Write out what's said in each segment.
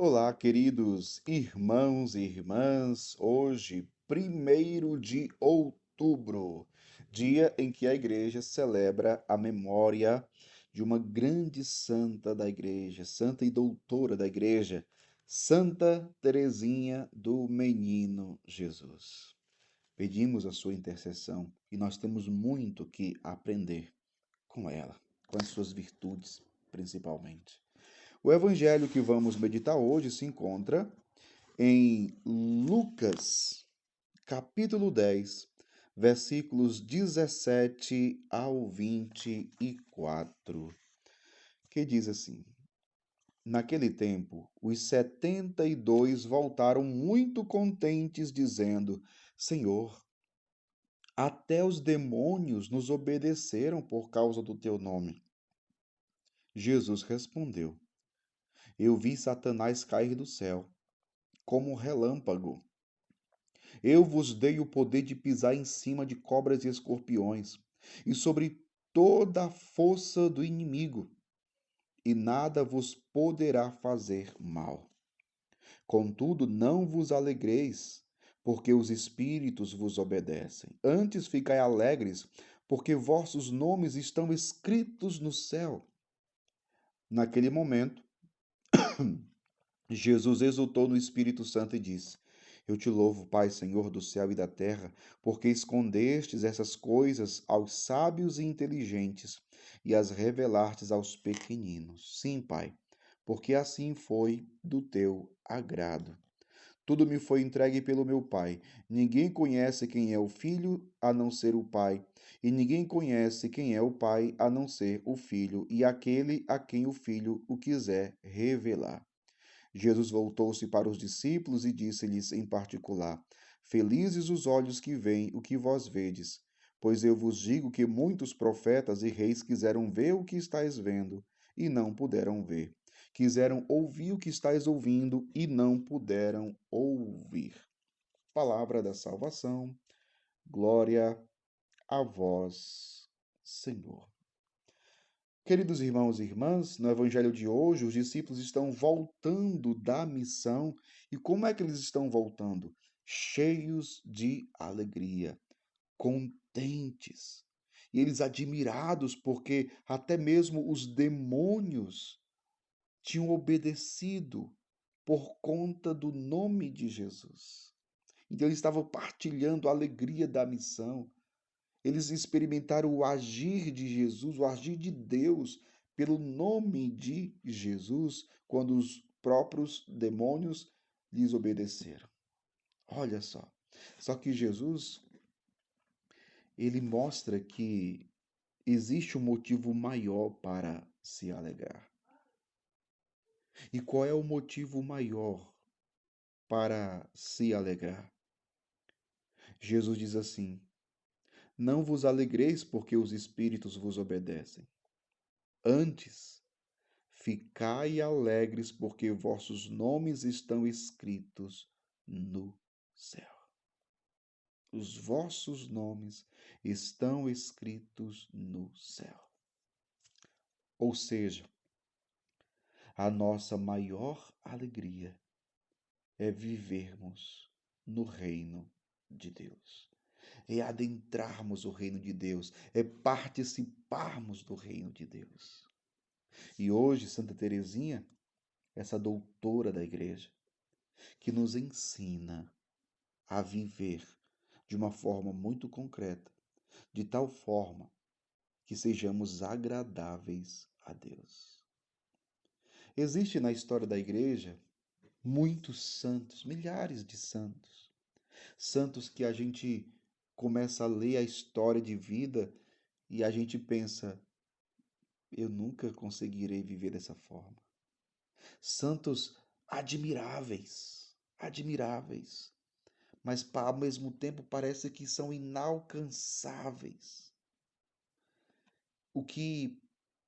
Olá, queridos irmãos e irmãs. Hoje, 1º de outubro, dia em que a igreja celebra a memória de uma grande santa da igreja, santa e doutora da igreja, Santa Teresinha do Menino Jesus. Pedimos a sua intercessão e nós temos muito que aprender com ela, com as suas virtudes, principalmente. O evangelho que vamos meditar hoje se encontra em Lucas, capítulo 10, versículos 17 ao 24, que diz assim: Naquele tempo, os 72 voltaram muito contentes, dizendo: Senhor, até os demônios nos obedeceram por causa do teu nome. Jesus respondeu: Eu vi Satanás cair do céu como um relâmpago. Eu vos dei o poder de pisar em cima de cobras e escorpiões, e sobre toda a força do inimigo, e nada vos poderá fazer mal. Contudo, não vos alegreis, porque os espíritos vos obedecem. Antes ficai alegres, porque vossos nomes estão escritos no céu. Naquele momento, Jesus exultou no Espírito Santo e disse: Eu te louvo, Pai, Senhor do céu e da terra, porque escondestes essas coisas aos sábios e inteligentes e as revelastes aos pequeninos. Sim, Pai, porque assim foi do teu agrado. Tudo me foi entregue pelo meu Pai. Ninguém conhece quem é o Filho a não ser o Pai, e ninguém conhece quem é o Pai a não ser o Filho e aquele a quem o Filho o quiser revelar. Jesus voltou-se para os discípulos e disse-lhes em particular: Felizes os olhos que veem o que vós vedes, pois eu vos digo que muitos profetas e reis quiseram ver o que estáis vendo e não puderam ver. Quiseram ouvir o que estáis ouvindo e não puderam ouvir. Palavra da salvação. Glória a vós, Senhor. Queridos irmãos e irmãs, no evangelho de hoje, os discípulos estão voltando da missão. E como é que eles estão voltando? Cheios de alegria, contentes. E eles admirados porque até mesmo os demônios tinham obedecido por conta do nome de Jesus. Então eles estavam partilhando a alegria da missão. Eles experimentaram o agir de Jesus, o agir de Deus pelo nome de Jesus, quando os próprios demônios lhes obedeceram. Olha só. Só que Jesus, ele mostra que existe um motivo maior para se alegrar. E qual é o motivo maior para se alegrar? Jesus diz assim: Não vos alegreis porque os espíritos vos obedecem. Antes, ficai alegres, porque vossos nomes estão escritos no céu. Os vossos nomes estão escritos no céu. Ou seja, a nossa maior alegria é vivermos no reino de Deus. É adentrarmos o reino de Deus, é participarmos do reino de Deus. E hoje, Santa Teresinha, essa doutora da igreja, que nos ensina a viver de uma forma muito concreta, de tal forma que sejamos agradáveis a Deus. Existe na história da igreja muitos santos, milhares de santos, santos que a gente começa a ler a história de vida e a gente pensa, eu nunca conseguirei viver dessa forma. Santos admiráveis, admiráveis, mas ao mesmo tempo parece que são inalcançáveis. O que,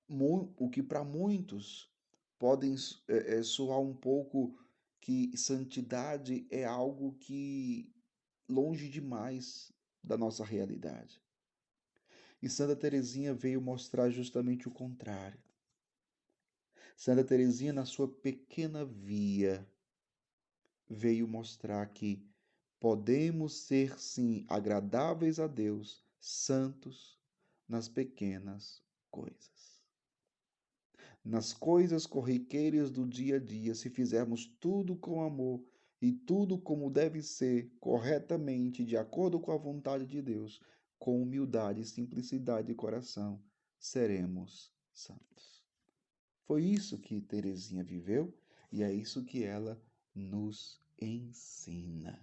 o que para muitos podem soar um pouco que santidade é algo que longe demais da nossa realidade. E Santa Teresinha veio mostrar justamente o contrário. Santa Teresinha, na sua pequena via, veio mostrar que podemos ser, sim, agradáveis a Deus, santos nas pequenas coisas. Nas coisas corriqueiras do dia a dia, se fizermos tudo com amor e tudo como deve ser, corretamente, de acordo com a vontade de Deus, com humildade e simplicidade de coração, seremos santos. Foi isso que Teresinha viveu e é isso que ela nos ensina.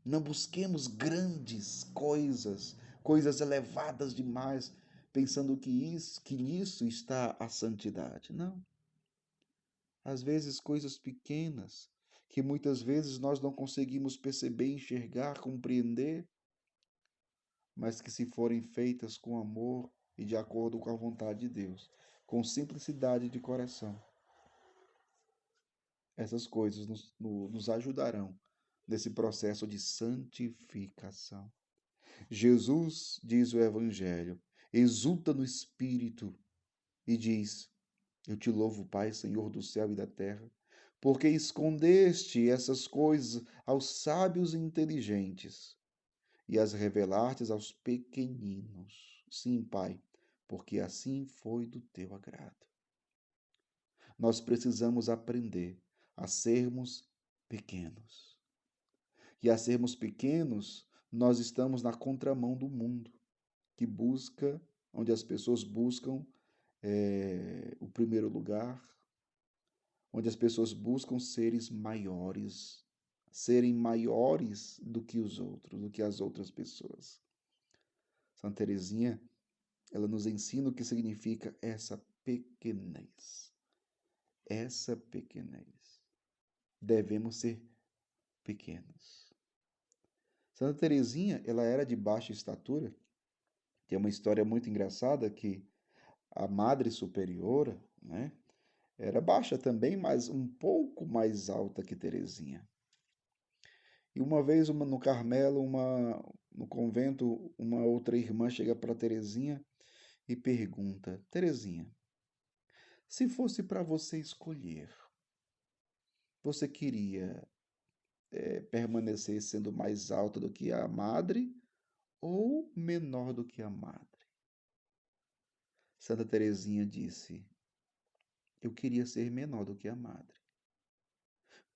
Não busquemos grandes coisas, coisas elevadas demais, pensando que nisso está a santidade. Não. Às vezes coisas pequenas, que muitas vezes nós não conseguimos perceber, enxergar, compreender, mas que se forem feitas com amor e de acordo com a vontade de Deus, com simplicidade de coração, essas coisas nos ajudarão nesse processo de santificação. Jesus, diz o Evangelho, exulta no Espírito e diz: Eu te louvo, Pai, Senhor do céu e da terra, porque escondeste essas coisas aos sábios e inteligentes e as revelaste aos pequeninos. Sim, Pai, porque assim foi do teu agrado. Nós precisamos aprender a sermos pequenos. E a sermos pequenos, nós estamos na contramão do mundo, que busca, onde as pessoas buscam o primeiro lugar, onde as pessoas buscam serem maiores do que os outros, do que as outras pessoas. Santa Teresinha, ela nos ensina o que significa essa pequenez. Essa pequenez. Devemos ser pequenos. Santa Teresinha, ela era de baixa estatura. Tem uma história muito engraçada que a Madre Superiora, né, era baixa também, mas um pouco mais alta que Teresinha. E uma vez no Carmelo, no convento, uma outra irmã chega para Teresinha e pergunta: Teresinha, se fosse para você escolher, você queria permanecer sendo mais alta do que a Madre ou menor do que a Madre? Santa Teresinha disse: eu queria ser menor do que a Madre,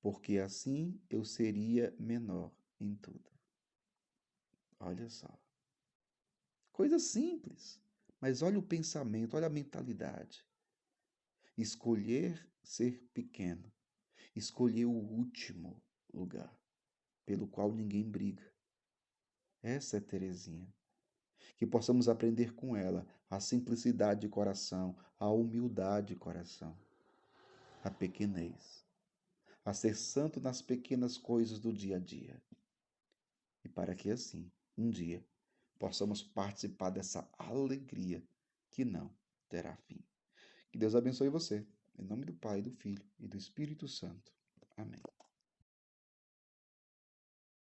porque assim eu seria menor em tudo. Olha só. Coisa simples, mas olha o pensamento, olha a mentalidade. Escolher ser pequeno, escolher o último lugar, pelo qual ninguém briga. Essa é Teresinha. Que possamos aprender com ela a simplicidade de coração, a humildade de coração, a pequenez, a ser santo nas pequenas coisas do dia a dia. E para que assim, um dia, possamos participar dessa alegria que não terá fim. Que Deus abençoe você. Em nome do Pai, do Filho e do Espírito Santo. Amém.